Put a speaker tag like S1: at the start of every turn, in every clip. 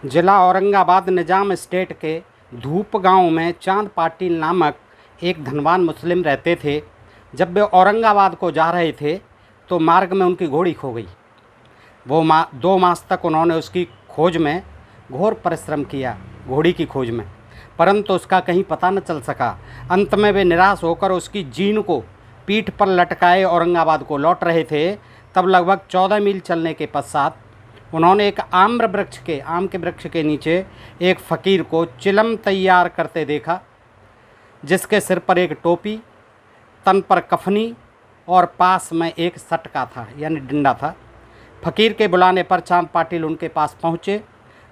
S1: जिला औरंगाबाद निजाम स्टेट के धूप गांव में चांद पाटिल नामक एक धनवान मुस्लिम रहते थे। जब वे औरंगाबाद को जा रहे थे तो मार्ग में उनकी घोड़ी खो गई। वो 2 मास तक उन्होंने उसकी खोज में घोर परिश्रम किया, घोड़ी की खोज में, परंतु उसका कहीं पता न चल सका। अंत में वे निराश होकर उसकी जीन को पीठ पर लटकाए औरंगाबाद को लौट रहे थे। तब लगभग 14 मील चलने के पश्चात उन्होंने एक आम के वृक्ष के नीचे एक फ़कीर को चिलम तैयार करते देखा, जिसके सिर पर एक टोपी, तन पर कफनी और पास में एक सटका था यानी डंडा था। फ़कीर के बुलाने पर चांद पाटिल उनके पास पहुँचे।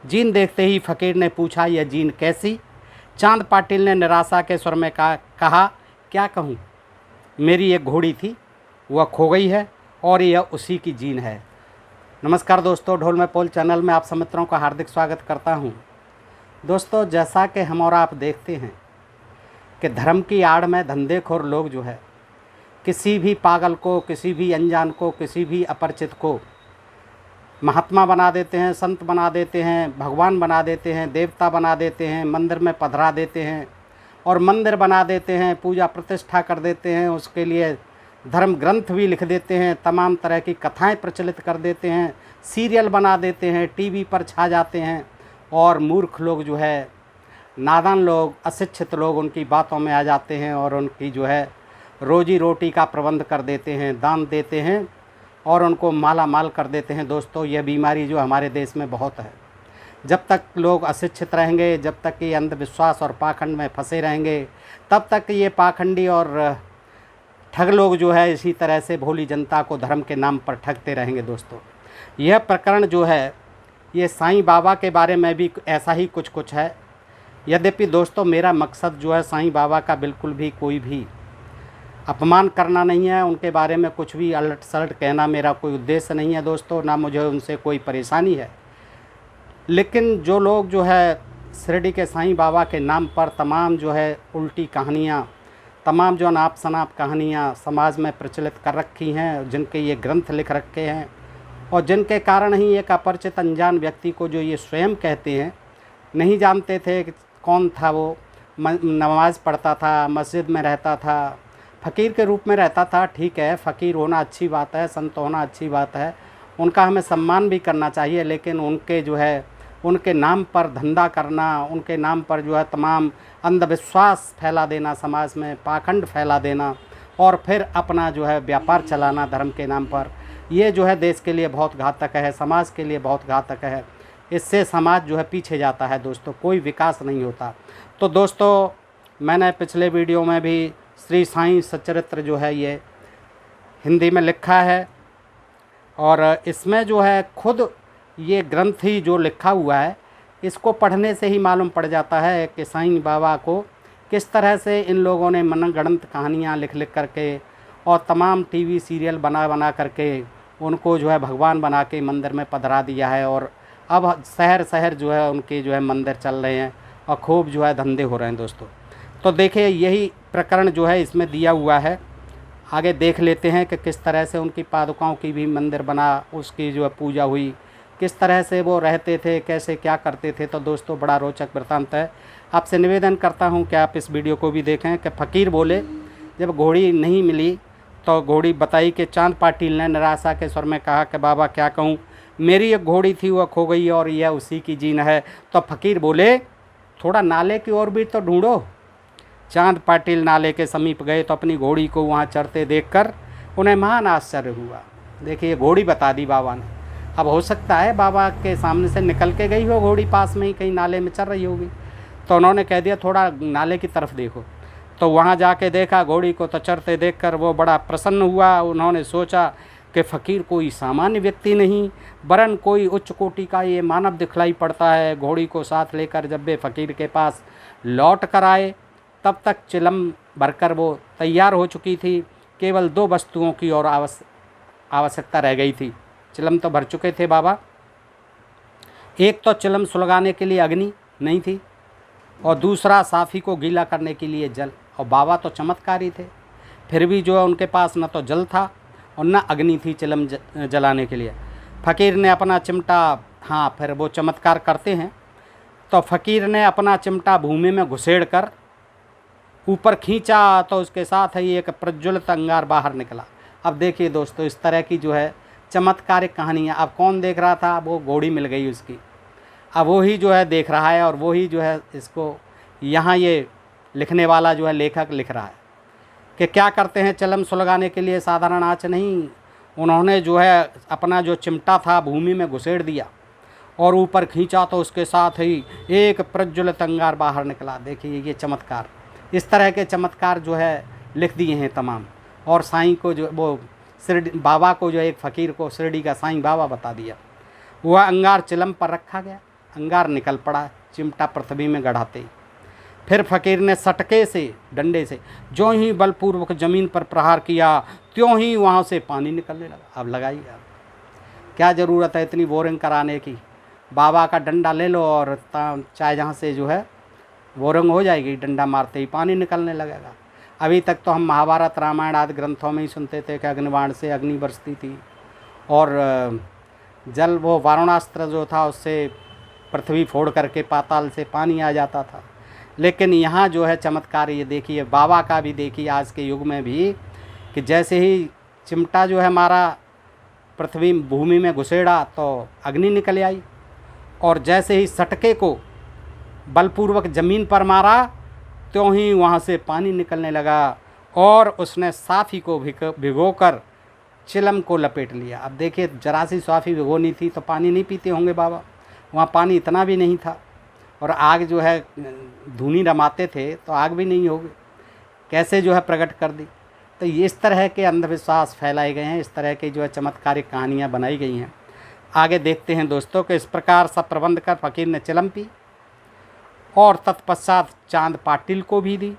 S1: जीन देखते ही फ़कीर ने पूछा, यह जीन कैसी? चांद पाटिल ने निराशा के स्वर में कहा, क्या कहूँ, मेरी एक घोड़ी थी, वह खो गई है और यह उसी की जीन है। नमस्कार दोस्तों, ढोल में पोल चैनल में आप सब मित्रों का हार्दिक स्वागत करता हूं। दोस्तों, जैसा कि हम और आप देखते हैं कि धर्म की आड़ में धंधेखोर लोग जो है किसी भी पागल को, किसी भी अनजान को, किसी भी अपरिचित को महात्मा बना देते हैं, संत बना देते हैं, भगवान बना देते हैं, देवता बना देते हैं, मंदिर में पधरा देते हैं और मंदिर बना देते हैं, पूजा प्रतिष्ठा कर देते हैं, उसके लिए धर्म ग्रंथ भी लिख देते हैं, तमाम तरह की कथाएं प्रचलित कर देते हैं, सीरियल बना देते हैं, टीवी पर छा जाते हैं और मूर्ख लोग जो है, नादान लोग, अशिक्षित लोग उनकी बातों में आ जाते हैं और उनकी जो है रोजी रोटी का प्रबंध कर देते हैं, दान देते हैं और उनको माला माल कर देते हैं। दोस्तों, यह बीमारी जो हमारे देश में बहुत है। जब तक लोग अशिक्षित रहेंगे, जब तक ये अंधविश्वास और पाखंड में फंसे रहेंगे, तब तक ये पाखंडी और ठग लोग जो है इसी तरह से भोली जनता को धर्म के नाम पर ठगते रहेंगे। दोस्तों, यह प्रकरण जो है ये साईं बाबा के बारे में भी ऐसा ही कुछ है। यद्यपि दोस्तों, मेरा मकसद जो है साईं बाबा का बिल्कुल भी कोई भी अपमान करना नहीं है, उनके बारे में कुछ भी अलट सलट कहना मेरा कोई उद्देश्य नहीं है दोस्तों, ना मुझे उनसे कोई परेशानी है। लेकिन जो लोग जो है शिरडी के साईं बाबा के नाम पर तमाम जो है उल्टी कहानियाँ, तमाम जो अनाप शनाप कहानियाँ समाज में प्रचलित कर रखी हैं, जिनके ये ग्रंथ लिख रखे हैं और जिनके कारण ही एक अपरिचित अनजान व्यक्ति को जो ये स्वयं कहते हैं, नहीं जानते थे कि कौन था वो, नमाज़ पढ़ता था, मस्जिद में रहता था, फ़कीर के रूप में रहता था। ठीक है, फ़कीर होना अच्छी बात है, संत होना अच्छी बात है, उनका हमें सम्मान भी करना चाहिए, लेकिन उनके जो है उनके नाम पर धंधा करना, उनके नाम पर जो है तमाम अंधविश्वास फैला देना, समाज में पाखंड फैला देना और फिर अपना जो है व्यापार चलाना धर्म के नाम पर, ये जो है देश के लिए बहुत घातक है, समाज के लिए बहुत घातक है। इससे समाज जो है पीछे जाता है दोस्तों, कोई विकास नहीं होता। तो दोस्तों, मैंने पिछले वीडियो में भी श्री साईं सच्चरित्र जो है ये हिंदी में लिखा है और इसमें जो है खुद ये ग्रंथ ही जो लिखा हुआ है, इसको पढ़ने से ही मालूम पड़ जाता है कि साईं बाबा को किस तरह से इन लोगों ने मनगढ़ंत कहानियाँ लिख करके और तमाम टीवी सीरियल बना करके उनको जो है भगवान बना के मंदिर में पधरा दिया है और अब शहर शहर जो है उनके जो है मंदिर चल रहे हैं और खूब जो है धंधे हो रहे हैं। दोस्तों, तो देखिए, यही प्रकरण जो है इसमें दिया हुआ है। आगे देख लेते हैं कि किस तरह से उनकी पादुकाओं की भी मंदिर बना, उसकी जो है पूजा हुई, किस तरह से वो रहते थे, कैसे क्या करते थे। तो दोस्तों, बड़ा रोचक वृत्तांत है। आपसे निवेदन करता हूं कि आप इस वीडियो को भी देखें कि फ़कीर बोले, जब घोड़ी नहीं मिली तो घोड़ी बताई कि चांद पाटिल ने निराशा के स्वर में कहा कि बाबा क्या कहूं, मेरी एक घोड़ी थी, वह खो गई और यह उसी की जीन है। तो फ़कीर बोले, थोड़ा नाले की ओर भी तो ढूंढो। चांद पाटिल नाले के समीप गए तो अपनी घोड़ी को वहाँ चरते देखकर उन्हें महान आश्चर्य हुआ। देखिए, घोड़ी बता दी बाबा ने। अब हो सकता है बाबा के सामने से निकल के गई हो घोड़ी, पास में ही कहीं नाले में चल रही होगी, तो उन्होंने कह दिया थोड़ा नाले की तरफ देखो। तो वहाँ जाके देखा घोड़ी को, तो चरते देखकर वो बड़ा प्रसन्न हुआ। उन्होंने सोचा कि फ़कीर कोई सामान्य व्यक्ति नहीं, वरन कोई उच्च कोटि का ये मानव दिखलाई पड़ता है। घोड़ी को साथ लेकर जब वे फ़कीर के पास लौट कर आए, तब तक चिलम भरकर वो तैयार हो चुकी थी। केवल 2 वस्तुओं की और आवश्यकता रह गई थी। चिलम तो भर चुके थे बाबा, एक तो चिलम सुलगाने के लिए अग्नि नहीं थी और दूसरा साफ़ी को गीला करने के लिए जल। और बाबा तो चमत्कारी थे, फिर भी जो है उनके पास न तो जल था और न अग्नि थी चिलम जलाने के लिए। फ़कीर ने अपना चिमटा, हाँ, फिर वो चमत्कार करते हैं तो फ़कीर ने अपना चिमटा भूमि में घुसेड़ कर ऊपर खींचा तो उसके साथ ही एक प्रज्वलित अंगार बाहर निकला। अब देखिए दोस्तों, इस तरह की जो है चमत्कारिक कहानियाँ। अब कौन देख रहा था? वो घोड़ी मिल गई उसकी। अब वो ही जो है देख रहा है और वो ही जो है इसको यहाँ ये लिखने वाला जो है लेखक लिख रहा है कि क्या करते हैं चिलम सुलगाने के लिए साधारण आँच नहीं। उन्होंने जो है अपना जो चिमटा था भूमि में घुसेड़ दिया और ऊपर खींचा तो उसके साथ ही एक प्रज्वलित अंगार बाहर निकला। देखिए ये चमत्कार, इस तरह के चमत्कार जो है लिख दिए हैं तमाम। और साईं को जो वो शिरडी बाबा को जो एक फ़कीर को शिरडी का साईं बाबा बता दिया। वह अंगार चिलम पर रखा गया, अंगार निकल पड़ा चिमटा पृथ्वी में गड़ाते ही। फिर फ़कीर ने सटके से डंडे से जो ही बलपूर्वक ज़मीन पर प्रहार किया त्यों ही वहाँ से पानी निकलने लगा। अब लगाइए, अब क्या ज़रूरत है इतनी बोरिंग कराने की। बाबा का डंडा ले लो और चाहे जहाँ से जो है बोरिंग हो जाएगी, डंडा मारते ही पानी निकलने लगेगा। अभी तक तो हम महाभारत रामायण आदि ग्रंथों में ही सुनते थे कि अग्निबाण से अग्नि बरसती थी और जल वो वारुणास्त्र जो था उससे पृथ्वी फोड़ करके पाताल से पानी आ जाता था। लेकिन यहाँ जो है चमत्कार ये देखिए, बाबा का भी देखिए आज के युग में भी कि जैसे ही चिमटा जो है मारा पृथ्वी भूमि में घुसेड़ा तो अग्नि निकल आई, और जैसे ही सटके को बलपूर्वक ज़मीन पर मारा त्यों ही वहाँ से पानी निकलने लगा और उसने साफ़ी को भिगोकर चिलम को लपेट लिया। अब देखिए जरा सी साफ़ी भिगोनी थी तो पानी नहीं पीते होंगे बाबा, वहाँ पानी इतना भी नहीं था। और आग जो है धूनी रमाते थे तो आग भी नहीं होगी, कैसे जो है प्रकट कर दी। तो ये इस तरह के अंधविश्वास फैलाए गए हैं, इस तरह की जो है चमत्कारिक कहानियाँ बनाई गई हैं। आगे देखते हैं दोस्तों कि इस प्रकार सब प्रबंध कर फ़कीर ने चिलम पी और तत्पश्चात चांद पाटिल को भी दी।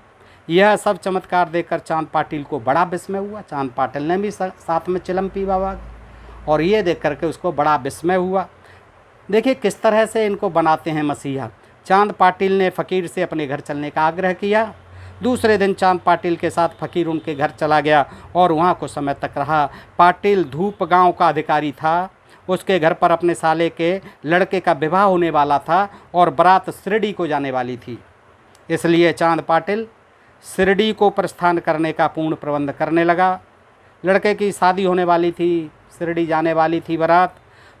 S1: यह सब चमत्कार देखकर चांद पाटिल को बड़ा विस्मय हुआ। चांद पाटिल ने भी साथ में चिलम पी बाबा, और ये देख करके उसको बड़ा विस्मय हुआ। देखिए किस तरह से इनको बनाते हैं मसीहा। चांद पाटिल ने फ़कीर से अपने घर चलने का आग्रह किया। दूसरे दिन चांद पाटिल के साथ फ़कीर उनके घर चला गया और वहाँ कुछ समय तक रहा। पाटिल धूप गांव का अधिकारी था। उसके घर पर अपने साले के लड़के का विवाह होने वाला था और बारात शिरडी को जाने वाली थी। इसलिए चांद पाटिल शिरडी को प्रस्थान करने का पूर्ण प्रबंध करने लगा। लड़के की शादी होने वाली थी, शिरडी जाने वाली थी बारात,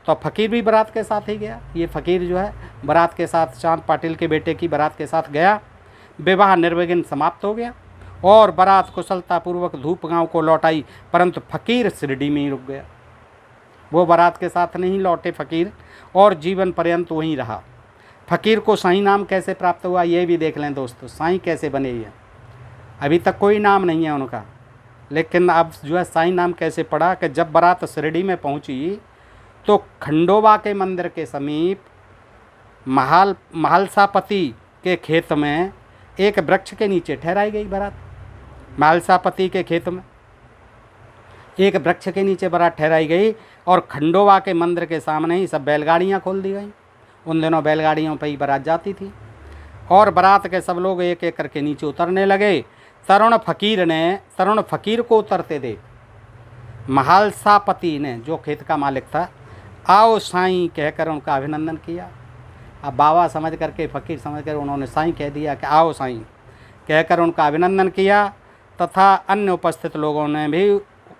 S1: तो फ़कीर भी बारात के साथ ही गया। ये फ़कीर जो है बारात के साथ चांद पाटिल के बेटे की बारात के साथ गया। विवाह निर्विघ्न समाप्त हो गया और बारात कुशलतापूर्वक धूप गांव को लौट आई, परंतु फ़कीर शिरडी में ही रुक गया। वो बारात के साथ नहीं लौटे फ़कीर, और जीवन पर्यंत वहीं रहा। फ़कीर को साईं नाम कैसे प्राप्त हुआ ये भी देख लें दोस्तों, साईं कैसे बने ये। अभी तक कोई नाम नहीं है उनका, लेकिन अब जो है साईं नाम कैसे पड़ा कि जब बारात शिरडी में पहुंची तो खंडोबा के मंदिर के समीप महालसापति के खेत में एक वृक्ष के नीचे ठहराई गई बारात। महालसापति के खेत में एक वृक्ष के नीचे बारात ठहराई गई और खंडोबा के मंदिर के सामने ही सब बैलगाड़ियाँ खोल दी गई। उन दिनों बैलगाड़ियों पर ही बारात जाती थी और बारात के सब लोग एक एक करके नीचे उतरने लगे। तरुण फ़कीर को उतरते देख महालसापति ने, जो खेत का मालिक था, आओ साईं कहकर उनका अभिनंदन किया। अब बाबा समझ करके फ़कीर समझ कर उन्होंने साईं कह दिया कि आओ साईं कहकर उनका अभिनंदन किया, तथा अन्य उपस्थित लोगों ने भी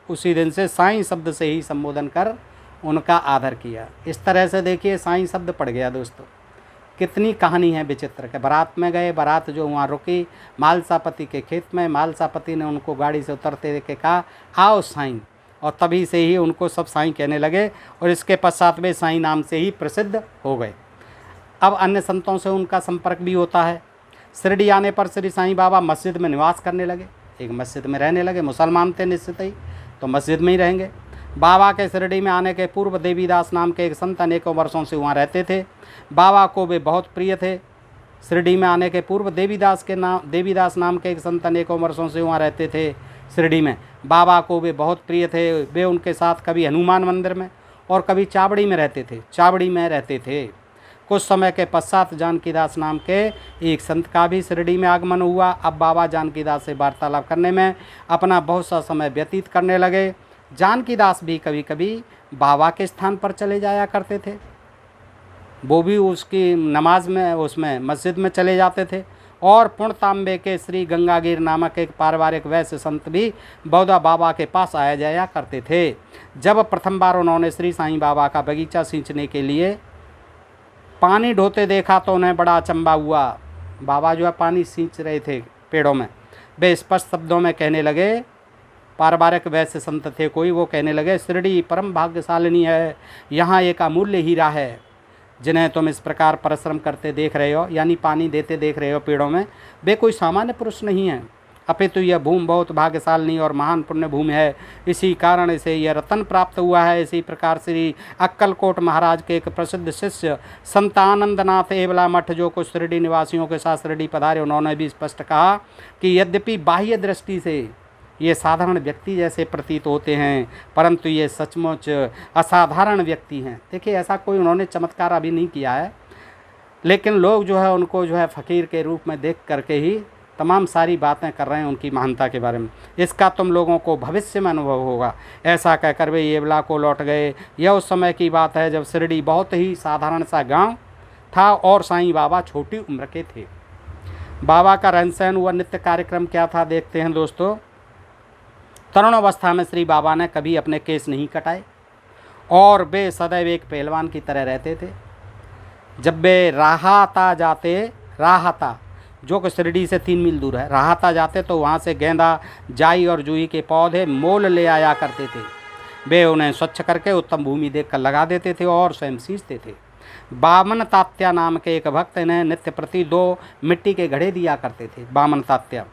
S1: उसी दिन से साईं शब्द से ही संबोधन कर उनका आदर किया। इस तरह से देखिए साईं शब्द पड़ गया दोस्तों। कितनी कहानी है विचित्र के। बारात में गए, बारात जो वहाँ रुकी मालसापति के खेत में, मालसापति ने उनको गाड़ी से उतरते देख के कहा आओ साईं, और तभी से ही उनको सब साईं कहने लगे और इसके पश्चात वे साईं नाम से ही प्रसिद्ध हो गए। अब अन्य संतों से उनका संपर्क भी होता है। शिरडी आने पर श्री साईं बाबा मस्जिद में निवास करने लगे, एक मस्जिद में रहने लगे। मुसलमान थे निश्चित ही, तो मस्जिद में ही रहेंगे। बाबा के शिरडी में आने के पूर्व देवीदास नाम के एक संत अनेकों वर्षों से वहाँ रहते थे। बाबा को वे बहुत प्रिय थे। शिरडी में आने के पूर्व देवीदास नाम के एक संत अनेकों वर्षों से वहाँ रहते थे। शिरडी में बाबा को वे बहुत प्रिय थे। वे उनके साथ कभी हनुमान मंदिर में और कभी चावड़ी में रहते थे। कुछ समय के पश्चात जानकीदास नाम के एक संत का भी शिरडी में आगमन हुआ। अब बाबा जानकीदास से वार्तालाप करने में अपना बहुत सा समय व्यतीत करने लगे। जानकीदास भी कभी कभी बाबा के स्थान पर चले जाया करते थे। वो भी उसकी नमाज में उसमें मस्जिद में चले जाते थे। और पूर्णतांबे के श्री गंगागिर नामक एक पारिवारिक वैश्य संत भी बौदा बाबा के पास आया जाया करते थे। जब प्रथम बार उन्होंने श्री साईं बाबा का बगीचा सींचने के लिए पानी ढोते देखा तो उन्हें बड़ा अचंभा हुआ। बाबा जो है पानी सींच रहे थे पेड़ों में। वे स्पष्ट शब्दों में कहने लगे, पारिवारिक वैश्य संत थे कोई, वो कहने लगे, शिरडी परम भाग्यशालिनी है, यहाँ एक अमूल्य हीरा है जिन्हें तुम इस प्रकार परिश्रम करते देख रहे हो, यानी पानी देते देख रहे हो पेड़ों में। वे कोई सामान्य पुरुष नहीं है, अपितु यह भूमि बहुत भाग्यशालिनी और महान पुण्य भूमि है। इसी कारण इसे यह रत्न प्राप्त हुआ है। इसी प्रकार श्री अक्कलकोट महाराज के एक प्रसिद्ध शिष्य संत आनंदनाथ एवला मठ जो कुछ शिरडी निवासियों के साथ शिरडी पधारे, उन्होंने भी स्पष्ट कहा कि यद्यपि बाह्य दृष्टि से ये साधारण व्यक्ति जैसे प्रतीत होते हैं, परंतु ये सचमुच असाधारण व्यक्ति हैं। देखिए, ऐसा कोई उन्होंने चमत्कार अभी नहीं किया है, लेकिन लोग जो है उनको जो है फ़कीर के रूप में देख करके ही तमाम सारी बातें कर रहे हैं उनकी महानता के बारे में। इसका तुम लोगों को भविष्य में अनुभव होगा। ऐसा कहकर वे येवला को लौट गए। यह उस समय की बात है जब शिरडी बहुत ही साधारण सा गांव था और साईं बाबा छोटी उम्र के थे। बाबा का रहन सहन व नित्य कार्यक्रम क्या था, देखते हैं दोस्तों। तरुण अवस्था में श्री बाबा ने कभी अपने केस नहीं कटाए और वे सदैव एक पहलवान की तरह रहते थे। जब वे राहता जो कि शिरडी से 3 मील दूर है, राहता जाते तो वहाँ से गेंदा, जाई और जूही के पौधे मोल ले आया करते थे। वे उन्हें स्वच्छ करके उत्तम भूमि देखकर लगा देते थे और स्वयं सींचते थे। बामन तात्या नाम के एक भक्त इन्हें नित्य प्रति 2 मिट्टी के घड़े दिया करते थे। बामन तात्या,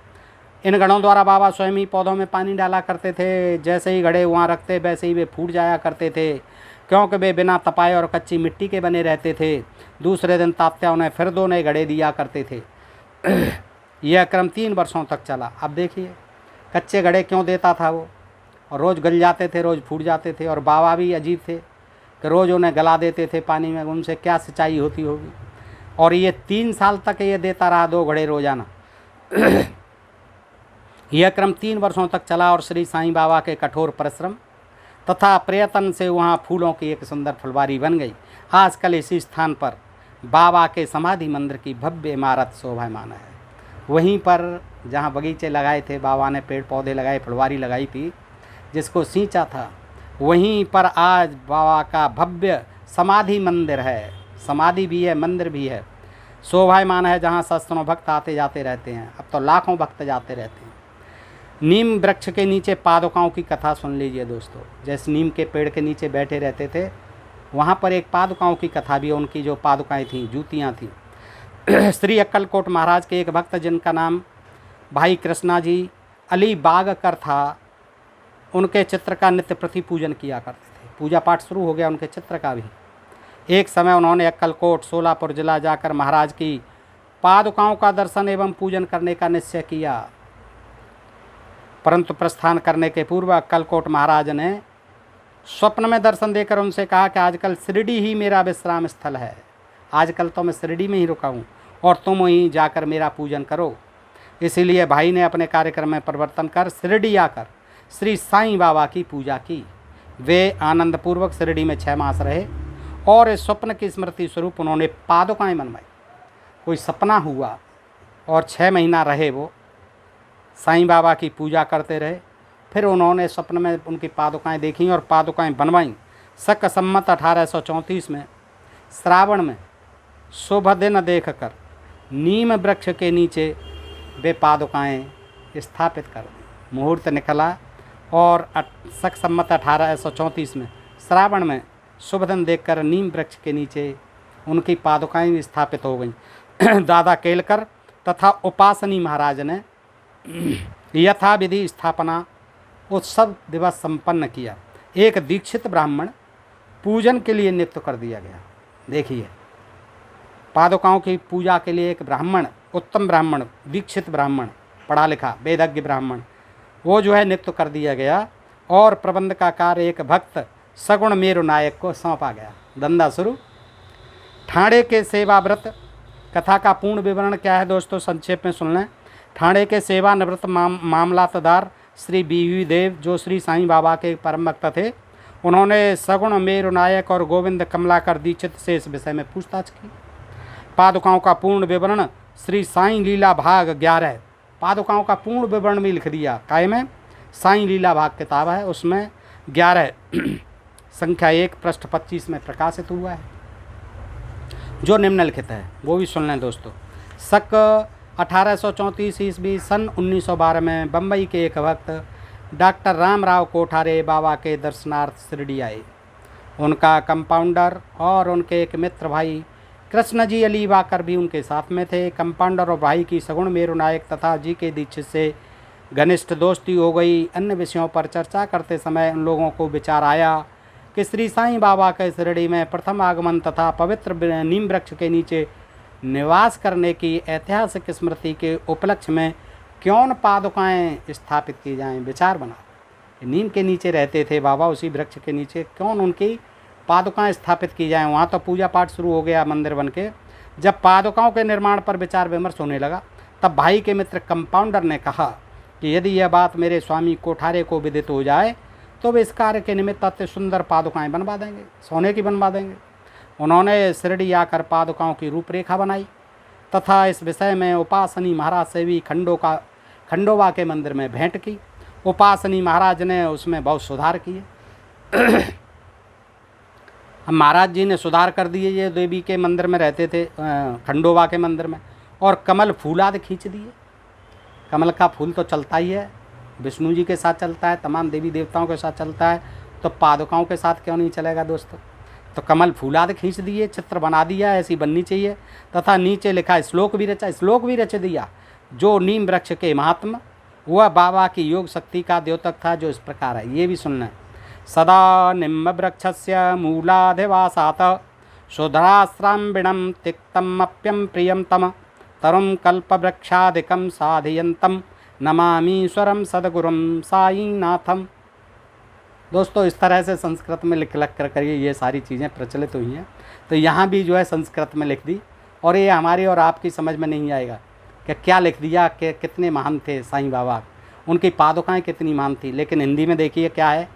S1: इन घड़ों द्वारा बाबा स्वयं ही पौधों में पानी डाला करते थे। जैसे ही घड़े वहाँ रखते वैसे ही वे फूट जाया करते थे, क्योंकि वे बिना तपाए और कच्ची मिट्टी के बने रहते थे। दूसरे दिन तात्या उन्हें फिर 2 नए घड़े दिया करते थे। यह क्रम 3 वर्षों तक चला। अब देखिए, कच्चे घड़े क्यों देता था वो, और रोज़ गल जाते थे, रोज़ फूट जाते थे। और बाबा भी अजीब थे कि रोज़ उन्हें गला देते थे पानी में, उनसे क्या सच्चाई होती होगी। और ये 3 साल तक ये देता रहा 2 घड़े रोज़ाना। यह क्रम 3 वर्षों तक चला और श्री साईं बाबा के कठोर परिश्रम तथा प्रयत्न से वहाँ फूलों की एक सुंदर फुलवारी बन गई। आजकल इसी स्थान पर बाबा के समाधि मंदिर की भव्य इमारत शोभायमान है। वहीं पर जहाँ बगीचे लगाए थे बाबा ने, पेड़ पौधे लगाए, फुलवारी लगाई थी, जिसको सींचा था, वहीं पर आज बाबा का भव्य समाधि मंदिर है। समाधि भी है, मंदिर भी है, शोभायमान है, जहाँ सहस्त्रों भक्त आते जाते रहते हैं। अब तो लाखों भक्त जाते रहते हैं। नीम वृक्ष के नीचे पादुकाओं की कथा सुन लीजिए दोस्तों। जैसे नीम के पेड़ के नीचे बैठे रहते थे, वहाँ पर एक पादुकाओं की कथा भी है। उनकी जो पादुकाएँ थीं, जूतियाँ थीं। श्री अक्कलकोट महाराज के एक भक्त जिनका नाम भाई कृष्णा जी अली बागकर था, उनके चित्र का नित्य प्रति पूजन किया करते थे। पूजा पाठ शुरू हो गया उनके चित्र का भी। एक समय उन्होंने अक्कलकोट सोलापुर जिला जाकर महाराज की पादुकाओं का दर्शन एवं पूजन करने का निश्चय किया, परंतु प्रस्थान करने के पूर्व अक्कलकोट महाराज ने स्वप्न में दर्शन देकर उनसे कहा कि आजकल शिरडी ही मेरा विश्राम स्थल है। आजकल तो मैं शिरडी में ही रुका हूँ और तुम वहीं जाकर मेरा पूजन करो। इसीलिए भाई ने अपने कार्यक्रम में परिवर्तन कर शिरडी आकर श्री साईं बाबा की पूजा की। वे आनंदपूर्वक शिरडी में 6 मास रहे और इस स्वप्न की स्मृति स्वरूप उन्होंने पादुकाएँ बनवाई। कोई सपना हुआ और 6 महीना रहे, वो साईं बाबा की पूजा करते रहे। फिर उन्होंने स्वप्न में उनकी पादुकाएँ देखीं और पादुकाएँ बनवाईं। शक संमत 1834 में श्रावण में शुभ दिन देखकर नीम वृक्ष के नीचे वे पादुकाएँ स्थापित कर दी। मुहूर्त निकला और शक संमत 1834 में श्रावण में शुभ दिन देखकर नीम वृक्ष के नीचे उनकी पादुकाएँ स्थापित हो गईं। दादा केलकर तथा उपासनी महाराज ने यथाविधि स्थापना उत्सव दिवस संपन्न किया। एक दीक्षित ब्राह्मण पूजन के लिए नियुक्त कर दिया गया। देखिए, पादुकाओं की पूजा के लिए एक ब्राह्मण, उत्तम ब्राह्मण, दीक्षित ब्राह्मण, पढ़ा लिखा वेदज्ञ ब्राह्मण, वो जो है नियुक्त कर दिया गया और प्रबंध का कार्य एक भक्त सगुण मेरु नायक को सौंपा गया। धंधा शुरू। ठाणे के सेवा व्रत कथा का पूर्ण विवरण क्या है दोस्तों, संक्षेप में सुन लें। ठाणे के सेवानिवृत्त मामलातदार श्री बीवी देव, जो श्री साईं बाबा के परम भक्त थे, उन्होंने सगुण मेरु नायक और गोविंद कमलाकर दीक्षित से इस विषय में पूछताछ की। पादुकाओं का पूर्ण विवरण श्री साईं लीला भाग 11, पादुकाओं का पूर्ण विवरण भी लिख दिया। काय में साईं लीला भाग किताब है, उसमें 11 संख्या 1 पृष्ठ 25 में प्रकाशित हुआ है, जो निम्नलिखित है, वो भी सुन लें दोस्तों। शक 1834 ईस्वी सन 1912 में बम्बई के एक भक्त डॉक्टर रामराव कोठारे बाबा के दर्शनार्थ शिरडी आए। उनका कंपाउंडर और उनके एक मित्र भाई कृष्ण जी अली वाकर भी उनके साथ में थे। कंपाउंडर और भाई की सगुण मेरु नायक तथा जी के दीक्षित से घनिष्ठ दोस्ती हो गई। अन्य विषयों पर चर्चा करते समय उन लोगों को विचार आया कि श्री साईं बाबा के शिरडी में प्रथम आगमन तथा पवित्र नीम वृक्ष के नीचे निवास करने की ऐतिहासिक स्मृति के उपलक्ष्य में क्यों न पादुकाएँ स्थापित की जाएं। विचार बना, नीम के नीचे रहते थे बाबा, उसी वृक्ष के नीचे क्यों न उनकी पादुकाएँ स्थापित की जाएं। वहाँ तो पूजा पाठ शुरू हो गया मंदिर बन के। जब पादुकाओं के निर्माण पर विचार विमर्श होने लगा, तब भाई के मित्र कंपाउंडर ने कहा कि यदि यह बात मेरे स्वामी कोठारे को विदित हो जाए तो वे इस कार्य के निमित्त अति सुंदर पादुकाएँ बनवा देंगे, सोने की बनवा देंगे। उन्होंने शिरडी आकर पादुकाओं की रूपरेखा बनाई तथा इस विषय में उपासनी महाराज से भी खंडोबा के मंदिर में भेंट की। उपासनी महाराज ने उसमें बहुत सुधार किए। महाराज जी ने सुधार कर दिए। ये देवी के मंदिर में रहते थे, खंडोबा के मंदिर में, और कमल फूल आदि खींच दिए। कमल का फूल तो चलता ही है, विष्णु जी के साथ चलता है, तमाम देवी देवताओं के साथ चलता है, तो पादुकाओं के साथ क्यों नहीं चलेगा दोस्तों। तो कमल फूल आदि खींच दिए, चित्र बना दिया, ऐसी बननी चाहिए। तथा नीचे लिखा श्लोक भी रच दिया, जो नीम वृक्ष के महात्मा, वह बाबा की योग शक्ति का द्योतक था, जो इस प्रकार है, ये भी सुनना। सदा निम्बवृक्षस्य मूलाधिवासात् शुद्रास्त्राम्बिणं तिक्तमप्यं प्रियं तम तरुं कल्पवृक्षादिकं साधयन्तं नमामीश्वरं सद्गुरुं साईनाथम। दोस्तों इस तरह से संस्कृत में लिख कर ये सारी चीज़ें प्रचलित हुई हैं। तो यहाँ भी जो है संस्कृत में लिख दी, और ये हमारी और आपकी समझ में नहीं आएगा कि क्या लिख दिया, कि कितने महान थे साईं बाबा, उनकी पादुकाएँ कितनी महान थी। लेकिन हिंदी में देखिए क्या है,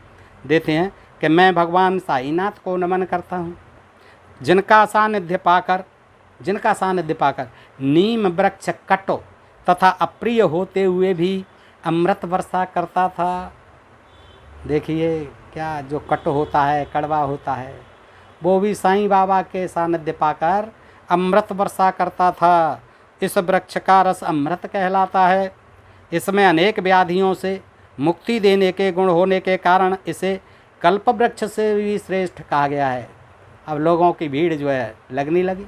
S1: देते हैं कि मैं भगवान साईनाथ को नमन करता हूँ, जिनका सानिध्य पाकर नीम वृक्ष कटो तथा अप्रिय होते हुए भी अमृत वर्षा करता था। देखिए क्या, जो कट होता है, कड़वा होता है, वो भी साईं बाबा के सानिध्य पाकर अमृत वर्षा करता था। इस वृक्ष का रस अमृत कहलाता है। इसमें अनेक व्याधियों से मुक्ति देने के गुण होने के कारण इसे कल्प वृक्ष से भी श्रेष्ठ कहा गया है। अब लोगों की भीड़ जो है लगने लगी,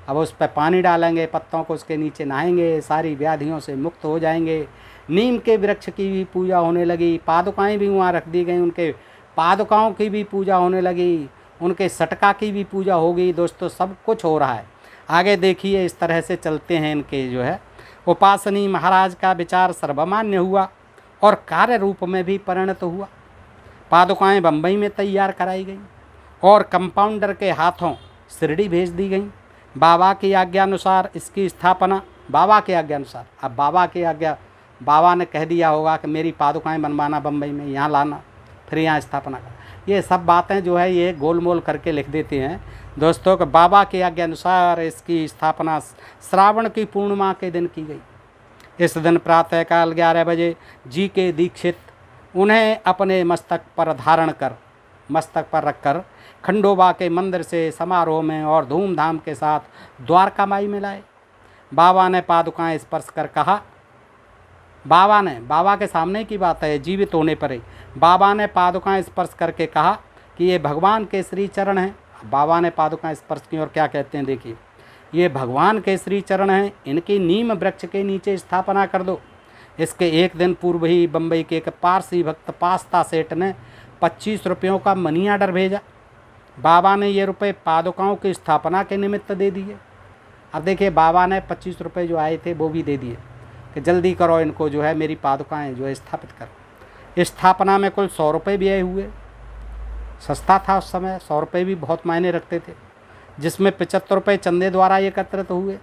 S1: अब उस पर पानी डालेंगे, पत्तों को उसके नीचे नहाएंगे, सारी व्याधियों से मुक्त हो जाएंगे। नीम के वृक्ष की भी पूजा होने लगी, पादुकाएँ भी वहाँ रख दी गई, उनके पादुकाओं की भी पूजा होने लगी, उनके सटका की भी पूजा हो गई। दोस्तों सब कुछ हो रहा है। आगे देखिए इस तरह से चलते हैं इनके जो है। उपासनी महाराज का विचार सर्वमान्य हुआ और कार्य रूप में भी परिणत हुआ। पादुकाएँ बम्बई में तैयार कराई गई और कंपाउंडर के हाथों शिरडी भेज दी गई। बाबा की आज्ञानुसार इसकी स्थापना, बाबा की आज्ञानुसार, अब बाबा की आज्ञा, बाबा ने कह दिया होगा कि मेरी पादुकाएँ बनवाना बम्बई में, यहाँ लाना, फिर यहाँ स्थापना कर। ये सब बातें जो है ये गोल मोल करके लिख देते हैं दोस्तों कि बाबा की आज्ञानुसार इसकी स्थापना श्रावण की पूर्णिमा के दिन की गई। इस दिन प्रातःकाल 11 बजे जी के दीक्षित उन्हें अपने मस्तक पर रखकर खंडोबा के मंदिर से समारोह में और धूमधाम के साथ द्वारका माई में लाए। बाबा ने पादुकाएँ स्पर्श कर कहा, बाबा के सामने की बात है, जीवित होने पर ही बाबा ने पादुकाएँ स्पर्श करके कहा कि ये भगवान के श्री चरण हैं। बाबा ने पादुकाएँ स्पर्श की और क्या कहते हैं, देखिए, ये भगवान के श्री चरण हैं, इनकी नीम वृक्ष के नीचे स्थापना कर दो। इसके एक दिन पूर्व ही बम्बई के एक पारसी भक्त पास्ता सेठ ने 25 रुपयों का मनी आर्डर भेजा। बाबा ने ये रुपए पादुकाओं की स्थापना के निमित्त दे दिए। अब देखिए बाबा ने 25 रुपये जो आए थे वो भी दे दिए कि जल्दी करो इनको जो है, मेरी पादुकाएँ जो है स्थापित करो। स्थापना में कुल 100 रुपये व्यय हुए। सस्ता था उस समय, 100 रुपये भी बहुत मायने रखते थे, जिसमें 75 रुपये चंदे द्वारा एकत्रित हुए।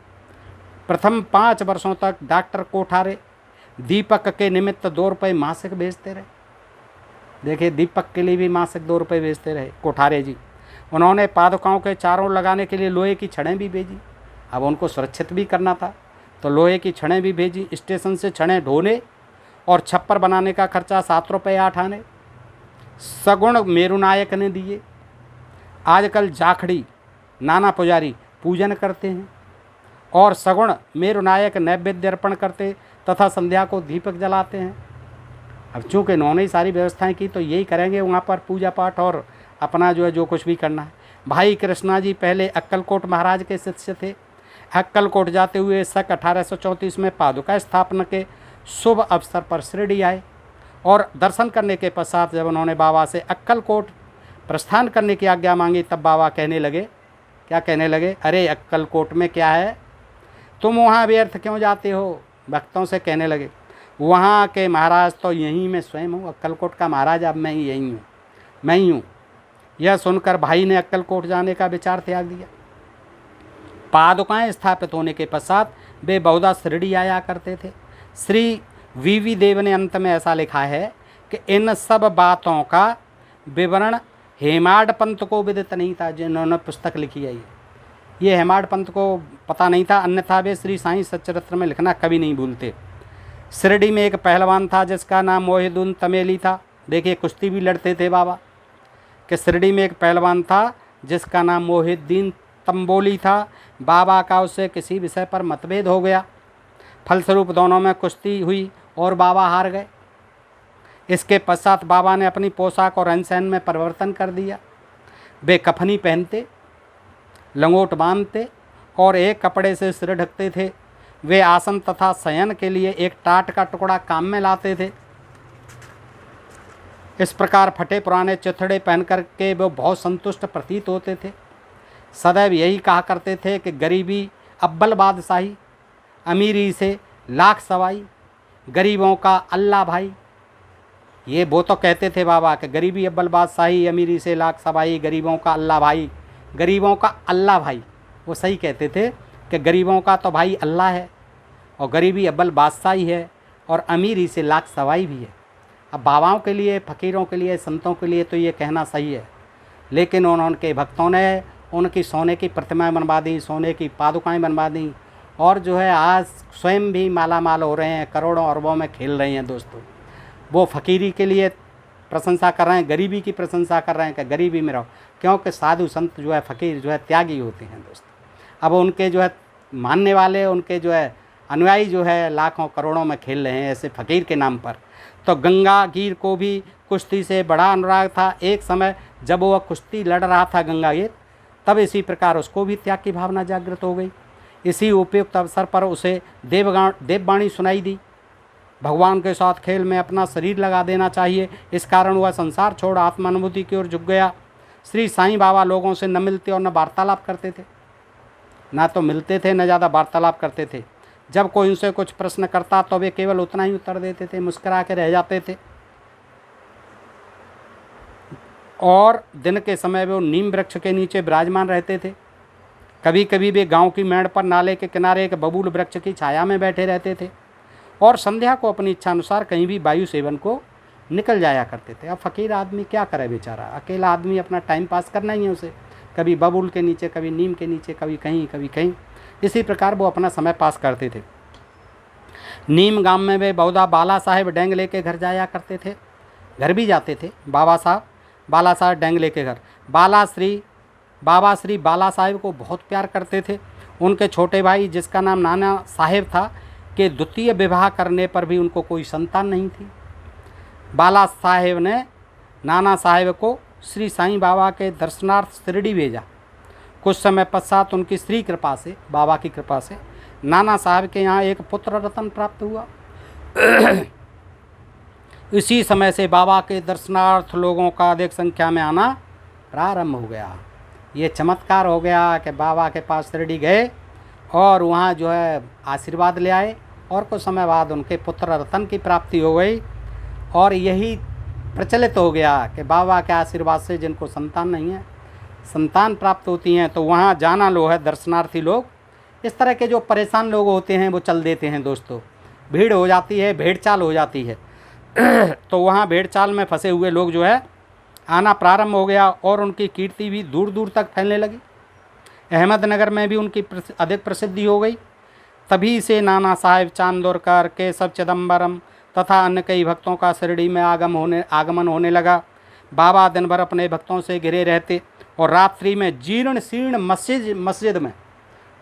S1: प्रथम 5 वर्षों तक डॉक्टर कोठारे दीपक के निमित्त 2 रुपये मासिक भेजते रहे। देखिए दीपक के लिए भी मासिक 2 रुपये भेजते रहे कोठारे जी। उन्होंने पादुकाओं के चारों लगाने के लिए लोहे की छड़ें भी भेजी। अब उनको सुरक्षित भी करना था तो लोहे की छड़ें भी भेजी। स्टेशन से छड़ें ढोने और छप्पर बनाने का खर्चा 7 रुपये 8 आने सगुण मेरुनायक ने दिए। आजकल जाखड़ी नाना पुजारी पूजन करते हैं और सगुण मेरुनायक नैवेद्य अर्पण करते तथा संध्या को दीपक जलाते हैं। अब चूँकि इन्होंने ही सारी व्यवस्थाएं की तो यही करेंगे वहाँ पर पूजा पाठ और अपना जो है जो कुछ भी करना है। भाई कृष्णा जी पहले अक्कलकोट महाराज के शिष्य थे। अक्कलकोट जाते हुए सक 1834 में पादुका स्थापना के शुभ अवसर पर शिरडी आए और दर्शन करने के पश्चात जब उन्होंने बाबा से अक्कलकोट प्रस्थान करने की आज्ञा मांगी तब बाबा कहने लगे, क्या कहने लगे, अरे अक्कलकोट में क्या है, तुम वहाँ व्यर्थ क्यों जाते हो। भक्तों से कहने लगे, वहाँ के महाराज तो यहीं मैं स्वयं हूँ, अक्कलकोट का महाराज अब मैं ही यहीं हूँ, मैं ही हूँ। यह सुनकर भाई ने अक्कलकोट जाने का विचार त्याग दिया। पादुकाएं स्थापित होने के पश्चात वे बहुधा शिरडी आया करते थे। श्री वीवी देव ने अंत में ऐसा लिखा है कि इन सब बातों का विवरण हेमाड पंत को विदित नहीं था, जिन्होंने पुस्तक लिखी है। ये हेमाड पंत को पता नहीं था, अन्यथा वे श्री साईं सच्चरित्र में लिखना कभी नहीं भूलते। शिरडी में एक पहलवान था जिसका नाम मोहिदुन तमेली था। देखिए कुश्ती भी लड़ते थे बाबा। कि शिरडी में एक पहलवान था जिसका नाम मोहिद्दीन तंबोली था। बाबा का उससे किसी विषय पर मतभेद हो गया। फलस्वरूप दोनों में कुश्ती हुई और बाबा हार गए। इसके पश्चात बाबा ने अपनी पोशाक और रहन सहन में परिवर्तन कर दिया। वे कफनी पहनते, लंगोट बांधते और एक कपड़े से सिर ढकते थे। वे आसन तथा शयन के लिए एक टाट का टुकड़ा काम में लाते थे। इस प्रकार फटे पुराने चिथड़े पहन कर के वो बहुत संतुष्ट प्रतीत होते थे। सदैव यही कहा करते थे कि गरीबी अव्वल बादशाही, अमीरी से लाख सवाई, गरीबों का अल्लाह भाई। ये वो तो कहते थे बाबा कि गरीबी अव्वल बादशाही, अमीरी से लाख सवाई, गरीबों का अल्लाह भाई, गरीबों का अल्लाह भाई। वो सही कहते थे कि गरीबों का तो भाई अल्लाह है और गरीबी अव्वल बादशाही है और अमीरी से लाख सवाई भी है। अब बाबाओं के लिए, फ़कीरों के लिए, संतों के लिए तो ये कहना सही है, लेकिन उनके भक्तों ने उनकी सोने की प्रतिमाएं बनवा दी, सोने की पादुकाएं बनवा दी और जो है आज स्वयं भी माला माल हो रहे हैं, करोड़ों अरबों में खेल रहे हैं। दोस्तों वो फ़कीरी के लिए प्रशंसा कर रहे हैं, गरीबी की प्रशंसा कर रहे हैं कि गरीबी में रहो, क्योंकि साधु संत जो है, फ़कीर जो है त्यागी होते हैं दोस्तों। अब उनके जो है मानने वाले, उनके जो है अनुयायी जो है लाखों करोड़ों में खेल रहे हैं ऐसे फ़कीर के नाम पर। तो गंगागीर को भी कुश्ती से बड़ा अनुराग था। एक समय जब वह कुश्ती लड़ रहा था गंगागीर, तब इसी प्रकार उसको भी त्याग की भावना जागृत हो गई। इसी उपयुक्त अवसर पर उसे देववाणी सुनाई दी, भगवान के साथ खेल में अपना शरीर लगा देना चाहिए। इस कारण वह संसार छोड़ आत्मानुभूति की ओर झुक गया। श्री साईं बाबा लोगों से न मिलते और न वार्तालाप करते थे, ना तो मिलते थे न ज़्यादा वार्तालाप करते थे। जब कोई उनसे कुछ प्रश्न करता तो वे केवल उतना ही उत्तर देते थे, मुस्कुरा के रह जाते थे। और दिन के समय वे नीम वृक्ष के नीचे विराजमान रहते थे। कभी कभी वे गांव की मेड़ पर नाले के किनारे एक बबूल वृक्ष की छाया में बैठे रहते थे और संध्या को अपनी इच्छा अनुसार कहीं भी वायु सेवन को निकल जाया करते थे। अब फ़कीर आदमी क्या करे बेचारा, अकेला आदमी अपना टाइम पास करना ही है उसे, कभी बबूल के नीचे, कभी नीम के नीचे, कभी कहीं कभी कहीं। इसी प्रकार वो अपना समय पास करते थे। नीम गांव में वे बहुधा बाला साहेब डेंग लेके घर जाया करते थे, घर भी जाते थे। बाबा साहब डेंगले के घर बाबा श्री बाला साहेब को बहुत प्यार करते थे। उनके छोटे भाई जिसका नाम नाना साहेब था के द्वितीय विवाह करने पर भी उनको कोई संतान नहीं थी। बाला साहेब ने नाना साहेब को श्री साईं बाबा के दर्शनार्थ शिरडी भेजा। कुछ समय पश्चात उनकी श्री कृपा से, बाबा की कृपा से, नाना साहब के यहाँ एक पुत्र रत्न प्राप्त हुआ। इसी समय से बाबा के दर्शनार्थ लोगों का अधिक संख्या में आना प्रारंभ हो गया। ये चमत्कार हो गया कि बाबा के पास शिरडी गए और वहाँ जो है आशीर्वाद ले आए और कुछ समय बाद उनके पुत्र रत्न की प्राप्ति हो गई। और यही प्रचलित हो गया कि बाबा के आशीर्वाद से जिनको संतान नहीं है, संतान प्राप्त होती हैं। तो वहाँ जाना लो है दर्शनार्थी लोग, इस तरह के जो परेशान लोग होते हैं वो चल देते हैं दोस्तों। भीड़ हो जाती है, भेड़ चाल हो जाती है। तो वहाँ भेड़ चाल में फंसे हुए लोग जो है आना प्रारंभ हो गया और उनकी कीर्ति भी दूर दूर तक फैलने लगी। अहमदनगर में भी उनकी अधिक प्रसिद्धि हो गई। तभी से नाना साहेब चांदोरकर, केशव चिदम्बरम तथा अन्य कई भक्तों का शिरडी में आगमन होने लगा। बाबा दिन भर अपने भक्तों से घिरे रहते और रात्रि में जीर्ण शीर्ण मस्जिद में,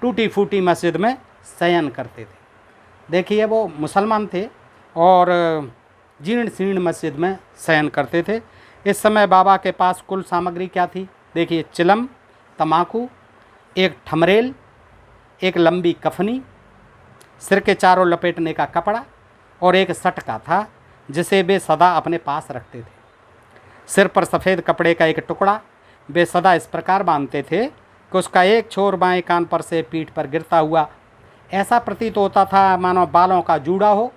S1: टूटी फूटी मस्जिद में शयन करते थे। देखिए, वो मुसलमान थे और जीर्ण शीर्ण मस्जिद में शयन करते थे। इस समय बाबा के पास कुल सामग्री क्या थी? देखिए, चिलम, तम्बाकू, एक ठमरेल, एक लंबी कफनी, सिर के चारों लपेटने का कपड़ा और एक सटका था जिसे वे सदा अपने पास रखते थे। सिर पर सफ़ेद कपड़े का एक टुकड़ा वे सदा इस प्रकार बांधते थे कि उसका एक छोर बाएं कान पर से पीठ पर गिरता हुआ ऐसा प्रतीत होता था मानो बालों का जूड़ा हो।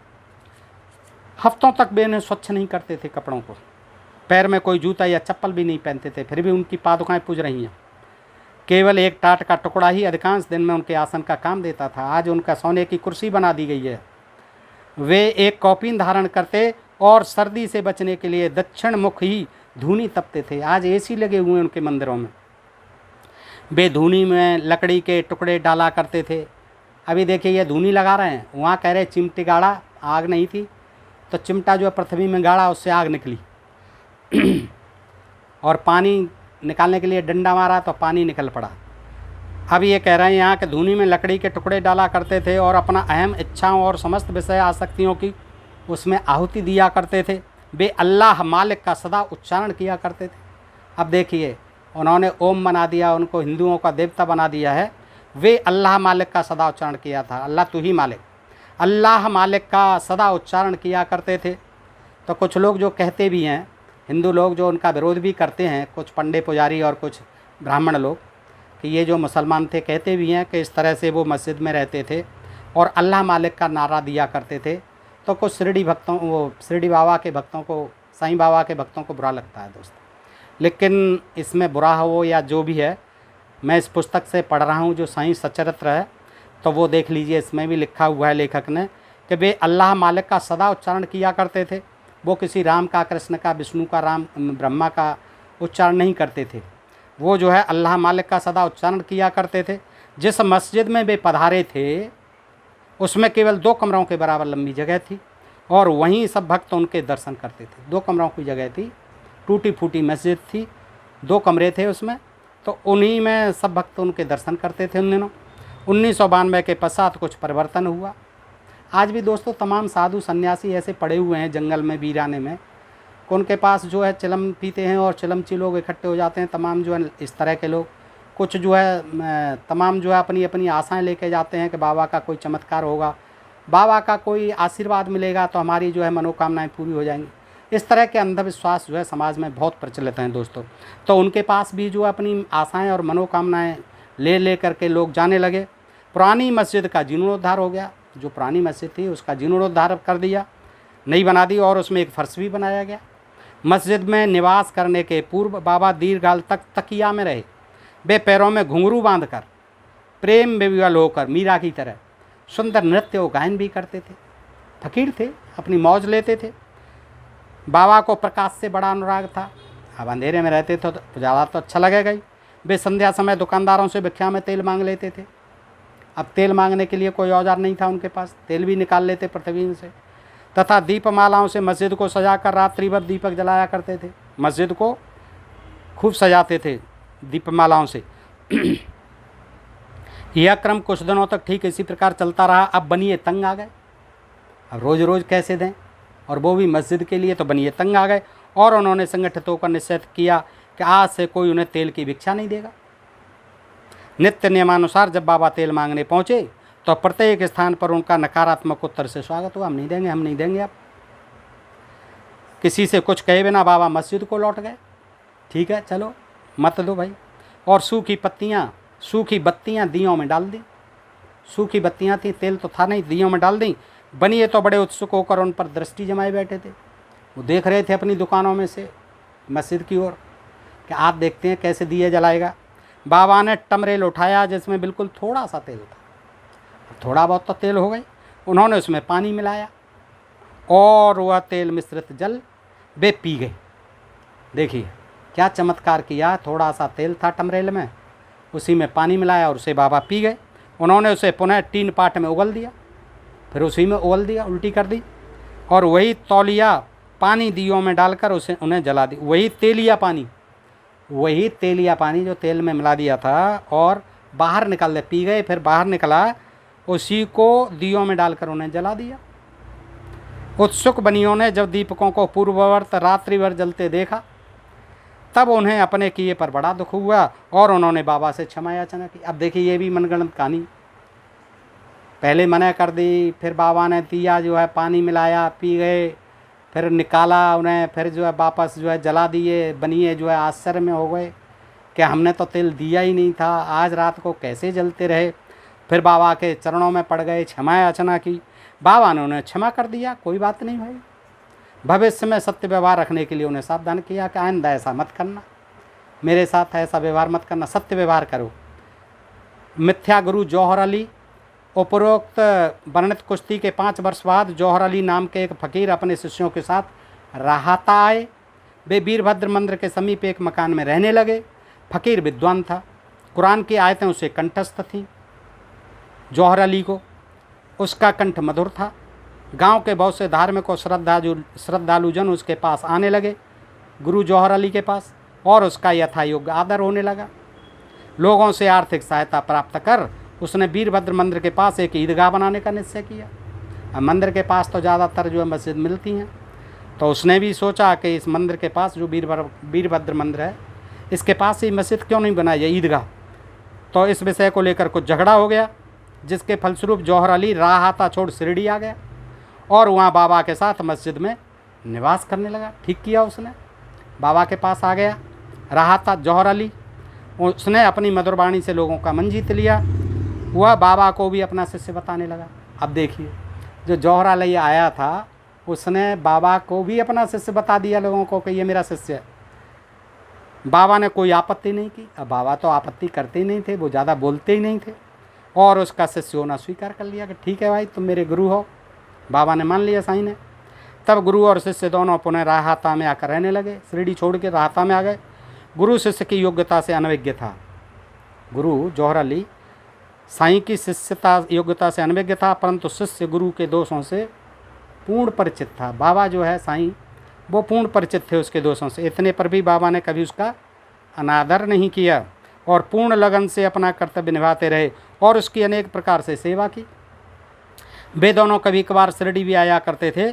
S1: हफ्तों तक वे इन्हें स्वच्छ नहीं करते थे कपड़ों को। पैर में कोई जूता या चप्पल भी नहीं पहनते थे, फिर भी उनकी पादुकाएं पूज रही हैं। केवल एक टाट का टुकड़ा ही अधिकांश दिन में उनके आसन का काम देता था। आज उनका सोने की कुर्सी बना दी गई है। वे एक कौपीन धारण करते और सर्दी से बचने के लिए दक्षिण मुख ही धूनी तपते थे। आज एसी लगे हुए हैं उनके मंदिरों में। वे धूनी में लकड़ी के टुकड़े डाला करते थे। अभी देखिए, ये धूनी लगा रहे हैं, वहाँ कह रहे चिमटी गाड़ा, आग नहीं थी तो चिमटा जो है पृथ्वी में गाड़ा, उससे आग निकली और पानी निकालने के लिए डंडा मारा तो पानी निकल पड़ा। अब ये कह रहे हैं यहाँ के धूनी में लकड़ी के टुकड़े डाला करते थे और अपना अहम इच्छाओं और समस्त विषय आसक्तियों की उसमें आहुति दिया करते थे। वे अल्लाह मालिक का सदा उच्चारण किया करते थे। अब देखिए, उन्होंने ओम बना दिया, उनको हिंदुओं का देवता बना दिया है। वे अल्लाह मालिक का सदा उच्चारण किया था। अल्लाह तू ही मालिक, अल्लाह मालिक का सदा उच्चारण किया करते थे। तो कुछ लोग जो कहते भी हैं, हिंदू लोग जो उनका विरोध भी करते हैं, कुछ पंडे पुजारी और कुछ ब्राह्मण लोग, कि ये जो मुसलमान थे कहते भी हैं कि इस तरह से वो मस्जिद में रहते थे और अल्लाह मालिक का नारा दिया करते थे। तो कुछ शिरडी बाबा के भक्तों को, साईं बाबा के भक्तों को बुरा लगता है दोस्तों। लेकिन इसमें बुरा हो या जो भी है, मैं इस पुस्तक से पढ़ रहा हूँ जो साईं सच्चरित्र है, तो वो देख लीजिए, इसमें भी लिखा हुआ है लेखक ने कि वे अल्लाह मालिक का सदा उच्चारण किया करते थे। वो किसी राम का, कृष्ण का, विष्णु का, राम ब्रह्मा का उच्चारण नहीं करते थे। वो जो है अल्लाह मालिक का सदा उच्चारण किया करते थे। जिस मस्जिद में वे पधारे थे उसमें केवल 2 कमरों के बराबर लंबी जगह थी और वहीं सब भक्त उनके दर्शन करते थे। 2 कमरों की जगह थी, टूटी फूटी मस्जिद थी, 2 कमरे थे उसमें, तो उन्हीं में सब भक्त उनके दर्शन करते थे उन दिनों। 1992 के पश्चात कुछ परिवर्तन हुआ। आज भी दोस्तों तमाम साधु सन्यासी ऐसे पड़े हुए हैं जंगल में, वीराने में, उनके पास जो है चिलम पीते हैं और चिलमची लोग इकट्ठे हो जाते हैं, तमाम जो है इस तरह के लोग। कुछ जो है तमाम जो है अपनी अपनी आशाएं लेके जाते हैं कि बाबा का कोई चमत्कार होगा, बाबा का कोई आशीर्वाद मिलेगा तो हमारी जो है मनोकामनाएं पूरी हो जाएंगी। इस तरह के अंधविश्वास जो है समाज में बहुत प्रचलित हैं दोस्तों। तो उनके पास भी जो अपनी आशाएं और मनोकामनाएं ले करके लोग जाने लगे। पुरानी मस्जिद का जीर्णोद्धार हो गया। जो पुरानी मस्जिद थी उसका जीर्णोद्धार कर दिया, नई बना दी और उसमें एक फर्श भी बनाया गया। मस्जिद में निवास करने के पूर्व बाबा दीर्घकाल तक तकिया में रहे। वे पैरों में घुंघरू बांधकर प्रेम विवल होकर मीरा की तरह सुंदर नृत्य और गायन भी करते थे। फकीर थे, अपनी मौज लेते थे। बाबा को प्रकाश से बड़ा अनुराग था। अब अंधेरे में रहते थे तो उजाला तो अच्छा लगेगा ही। वे संध्या समय दुकानदारों से भिक्षा में तेल मांग लेते थे। अब तेल मांगने के लिए कोई औजार नहीं था उनके पास, तेल भी निकाल लेते पृथ्वी से। तथा दीपमालाओं से मस्जिद को सजाकर रात्रि भर दीपक जलाया करते थे। मस्जिद को खूब सजाते थे दीपमालाओं से। यह क्रम कुछ दिनों तक ठीक इसी प्रकार चलता रहा। अब बनिए तंग आ गए, अब रोज़ रोज़ कैसे दें, और वो भी मस्जिद के लिए, तो बनिए तंग आ गए और उन्होंने संगठित होकर निश्चय किया कि आज से कोई उन्हें तेल की भिक्षा नहीं देगा। नित्य नियमानुसार जब बाबा तेल मांगने पहुँचे तो प्रत्येक स्थान पर उनका नकारात्मक उत्तर से स्वागत हुआ। हम नहीं देंगे, हम नहीं देंगे। आप किसी से कुछ कहे बिना बाबा मस्जिद को लौट गए। ठीक है, चलो मत दो भाई। और सूखी बत्तियाँ दियों में डाल दी। सूखी बत्तियाँ थी, तेल तो था नहीं, दियों में डाल दी। बनिए तो बड़े उत्सुक होकर उन पर दृष्टि जमाए बैठे थे। वो देख रहे थे अपनी दुकानों में से मस्जिद की ओर कि आप देखते हैं कैसे दिए जलाएगा। बाबा ने टमरेल उठाया जिसमें बिल्कुल थोड़ा सा तेल था। थोड़ा बहुत तो तेल हो गई। उन्होंने उसमें पानी मिलाया और वह तेल मिश्रित जल वे पी गए। देखिए क्या चमत्कार किया। थोड़ा सा तेल था टमरेल में, उसी में पानी मिलाया और उसे बाबा पी गए। उन्होंने उसे पुनः 3 पाट में उगल दिया, फिर उसी में उगल दिया, उल्टी कर दी, और वही तौलिया पानी दियों में डालकर उसे उन्हें जला दी। वही तेलिया पानी जो तेल में मिला दिया था और बाहर निकाल दे, पी गए, फिर बाहर निकला, उसी को दियों में डालकर उन्हें जला दिया। उत्सुक बनियों ने जब दीपकों को पूर्ववर्त रात्रि भर जलते देखा, तब उन्हें अपने किए पर बड़ा दुख हुआ और उन्होंने बाबा से क्षमा याचना की। अब देखिए ये भी मनगढ़ंत कहानी, पहले मना कर दी, फिर बाबा ने दिया जो है पानी मिलाया, पी गए, फिर निकाला उन्हें, फिर जो है वापस जो है जला दिए। बनिए जो है आश्चर्य में हो गए कि हमने तो तेल दिया ही नहीं था, आज रात को कैसे जलते रहे। फिर बाबा के चरणों में पड़ गए, क्षमा याचना की। बाबा ने उन्हें क्षमा कर दिया, कोई बात नहीं भाई। भविष्य में सत्य व्यवहार रखने के लिए उन्हें सावधान किया कि आइंदा ऐसा मत करना, मेरे साथ ऐसा व्यवहार मत करना, सत्य व्यवहार करो। मिथ्या गुरु जौहर अली। उपरोक्त वर्णित कुश्ती के 5 वर्ष बाद जौहर अली नाम के एक फ़कीर अपने शिष्यों के साथ राहता आए। वे वीरभद्र मंदिर के समीप एक मकान में रहने लगे। फ़कीर विद्वान था, कुरान की आयतें उसे कंठस्थ थीं। जौहर अली को उसका कंठ मधुर था। गांव के बहुत से धार्मिक और श्रद्धालुजन उसके पास आने लगे, गुरु जौहर अली के पास, और उसका यथायोग्य आदर होने लगा। लोगों से आर्थिक सहायता प्राप्त कर उसने वीरभद्र मंदिर के पास एक ईदगाह बनाने का निश्चय किया। अब मंदिर के पास तो ज़्यादातर जो है मस्जिद मिलती हैं, तो उसने भी सोचा कि इस मंदिर के पास जो वीरभद्र मंदिर है, इसके पास ही मस्जिद क्यों नहीं बनाई है, ईदगाह। तो इस विषय को लेकर कुछ झगड़ा हो गया, जिसके फलस्वरूप जौहर अली राहता छोड़ शिरडी आ गया और वहाँ बाबा के साथ मस्जिद में निवास करने लगा। ठीक किया उसने, बाबा के पास आ गया राहता जौहर अली। उसने अपनी मधुर वाणी से लोगों का मन जीत लिया। वह बाबा को भी अपना शिष्य बताने लगा। अब देखिए जो जौहर अली आया था, उसने बाबा को भी अपना शिष्य बता दिया लोगों को कि ये मेरा शिष्य है। बाबा ने कोई आपत्ति नहीं की। अब बाबा तो आपत्ति करते ही नहीं थे, वो ज़्यादा बोलते ही नहीं थे, और उसका शिष्य होना स्वीकार कर लिया कि ठीक है भाई तुम मेरे गुरु हो। बाबा ने मान लिया, साईं ने। तब गुरु और शिष्य दोनों पुनः राहता में आकर रहने लगे। शिरडी छोड़ के राहता में आ गए। गुरु शिष्य की योग्यता से अनभिज्ञ था। गुरु जौहर अली साईं की शिष्यता योग्यता से अनभिज्ञ था, परंतु शिष्य गुरु के दोषों से पूर्ण परिचित था। बाबा जो है साईं, वो पूर्ण परिचित थे उसके दोषों से। इतने पर भी बाबा ने कभी उसका अनादर नहीं किया और पूर्ण लगन से अपना कर्तव्य निभाते रहे और उसकी अनेक प्रकार से सेवा की। वे दोनों कभी कभार शिरडी भी आया करते थे,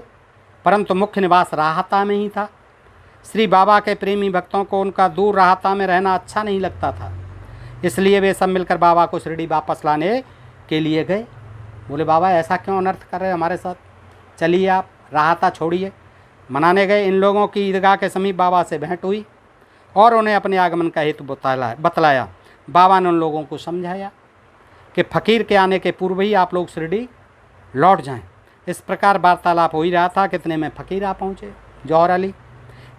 S1: परंतु मुख्य निवास राहता में ही था। श्री बाबा के प्रेमी भक्तों को उनका दूर राहता में रहना अच्छा नहीं लगता था, इसलिए वे सब मिलकर बाबा को शिरडी वापस लाने के लिए गए। बोले बाबा ऐसा क्यों अनर्थ कर रहे हैं हमारे साथ, चलिए आप राहता छोड़िए। मनाने गए। इन लोगों की ईदगाह के समीप बाबा से भेंट हुई और उन्हें अपने आगमन का हेतु बतलाया। बाबा ने उन लोगों को समझाया कि फ़कीर के आने के पूर्व ही आप लोग शिरडी लौट जाएं। इस प्रकार वार्तालाप हो ही रहा था, कितने में फ़कीर आ पहुँचे जौहर अली।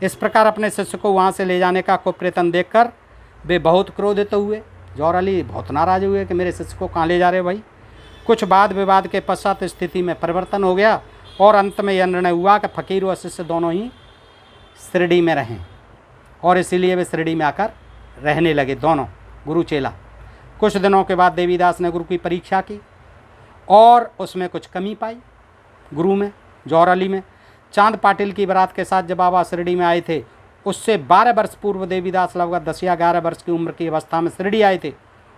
S1: इस प्रकार अपने शिष्य को वहाँ से ले जाने का कुप्रयत्न देखकर वे बहुत क्रोधित हुए। जौहर अली बहुत नाराज़ हुए कि मेरे शिष्य को कहाँ ले जा रहे भाई। कुछ वाद विवाद के पश्चात स्थिति में परिवर्तन हो गया और अंत में यह निर्णय हुआ कि फ़कीर और शिष्य दोनों ही शिरडी में रहें, और इसीलिए वे शिरडी में आकर रहने लगे दोनों गुरु चेला। कुछ दिनों के बाद देवीदास ने गुरु की परीक्षा की और उसमें कुछ कमी पाई गुरु में, जौहर अली में। चांद पाटिल की बारात के साथ जब बाबा शिरडी में आए थे, उससे 12 वर्ष पूर्व देवीदास लगभग 10 या 11 वर्ष की उम्र की अवस्था में शिरडी आए थे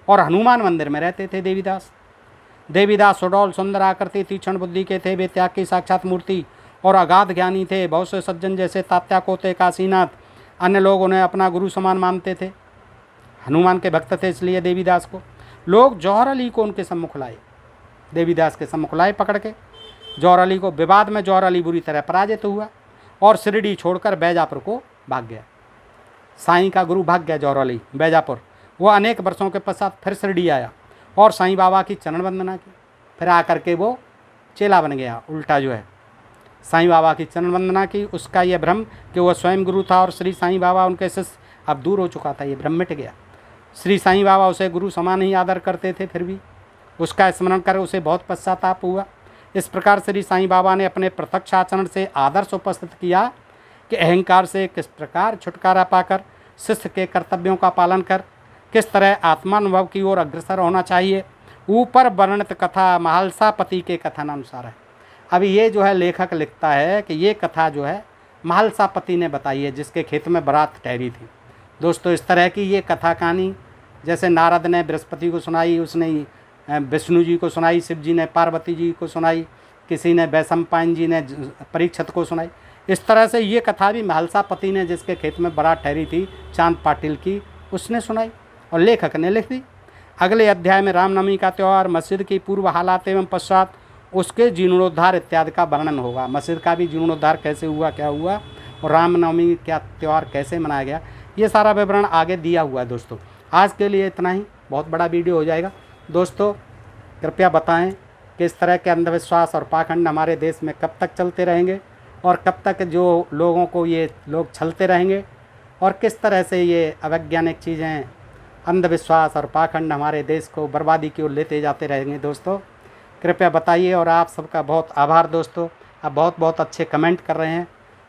S1: और हनुमान मंदिर में रहते थे। देवीदास सुडौल सुंदर आकृति तीक्ष्ण बुद्धि के थे। वे त्याग की साक्षात मूर्ति और अगाध ज्ञानी थे। बहुत से सज्जन जैसे तात्या कोते, काशीनाथ, अन्य लोग उन्हें अपना गुरु समान मानते थे। हनुमान के भक्त थे, इसलिए देवीदास को लोग जौहर अली को उनके सम्मुख लाए, देवीदास के सम्मुख लाए पकड़ के जौहर अली को। विवाद में जौहर अली बुरी तरह पराजित हुआ और शिरडी छोड़कर बैजापुर को भाग गया। साईं का गुरु भाग गया जौहर अली बैजापुर। वह अनेक वर्षों के पश्चात फिर शिरडी आया और साईं बाबा की चरण वंदना की। फिर आकर के वो चेला बन गया, उल्टा जो है साईं बाबा की चरण वंदना की। उसका यह भ्रम कि वह स्वयं गुरु था और श्री साईं बाबा उनके शिष्य अब दूर हो चुका था, ये भ्रम मिट गया। श्री साईं बाबा उसे गुरु समान ही आदर करते थे, फिर भी उसका स्मरण कर उसे बहुत पश्चाताप हुआ। इस प्रकार श्री साईं बाबा ने अपने प्रत्यक्ष आचरण से आदर्श उपस्थित किया कि अहंकार से किस प्रकार छुटकारा पाकर शिष्य के कर्तव्यों का पालन कर किस तरह आत्मानुभव की ओर अग्रसर होना चाहिए। ऊपर वर्णित कथा महालसापति के कथनानुसार है। अभी ये जो है लेखक लिखता है कि ये कथा जो है महालसापति ने बताई है, जिसके खेत में बारात ठहरी थी। दोस्तों, इस तरह की ये कथा कहानी जैसे नारद ने बृहस्पति को सुनाई, उसने विष्णु जी को सुनाई, शिव जी ने पार्वती जी को सुनाई, किसी ने वैशंपायन जी ने परीक्षित को सुनाई। इस तरह से ये कथा भी महालसापति ने, जिसके खेत में बारात ठहरी थी चांद पाटिल की, उसने सुनाई और लेखक ने लिख दी। अगले अध्याय में रामनवमी का त्यौहार, मस्जिद की पूर्व हालात एवं पश्चात उसके जीर्णोद्धार इत्यादि का वर्णन होगा। मस्जिद का भी जीर्णोद्धार कैसे हुआ, क्या हुआ, और रामनवमी क्या त्यौहार कैसे मनाया गया, ये सारा विवरण आगे दिया हुआ है। दोस्तों, आज के लिए इतना ही, बहुत बड़ा वीडियो हो जाएगा। दोस्तों, कृपया बताएं कि इस तरह के अंधविश्वास और पाखंड हमारे देश में कब तक चलते रहेंगे और कब तक जो लोगों को ये लोग छलते रहेंगे और किस तरह से ये अवैज्ञानिक चीज़ें, अंधविश्वास और पाखंड हमारे देश को बर्बादी की ओर लेते जाते रहेंगे। दोस्तों, कृपया बताइए। और आप सबका बहुत आभार दोस्तों, आप बहुत बहुत अच्छे कमेंट कर रहे हैं।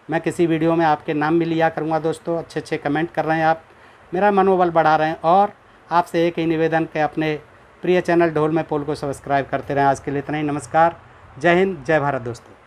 S1: मैं किसी वीडियो में आपके नाम भी लिया करूँगा। दोस्तों, अच्छे अच्छे कमेंट कर रहे हैं आप, मेरा मनोबल बढ़ा रहे हैं। और आपसे एक ही निवेदन कि अपने प्रिय चैनल ढोल में पोल को सब्सक्राइब करते रहें। आज के लिए इतना ही। नमस्कार, जय हिंद, जय भारत दोस्तों।